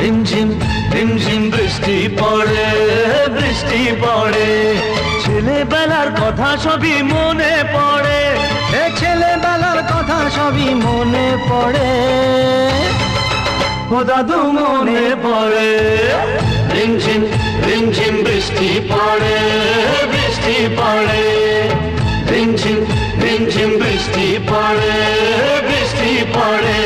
রিমঝিম রিমঝিম বৃষ্টি পড়ে, বৃষ্টি পড়ে। ছেলেবেলার কথা সবই মনে পড়ে, ছেলেবেলার কথা সবই মনে পড়ে। ও দাদু মনে পড়ে। রিমঝিম রিমঝিম বৃষ্টি পড়ে, বৃষ্টি পড়ে। রিমঝিম রিমঝিম বৃষ্টি পড়ে, বৃষ্টি পড়ে।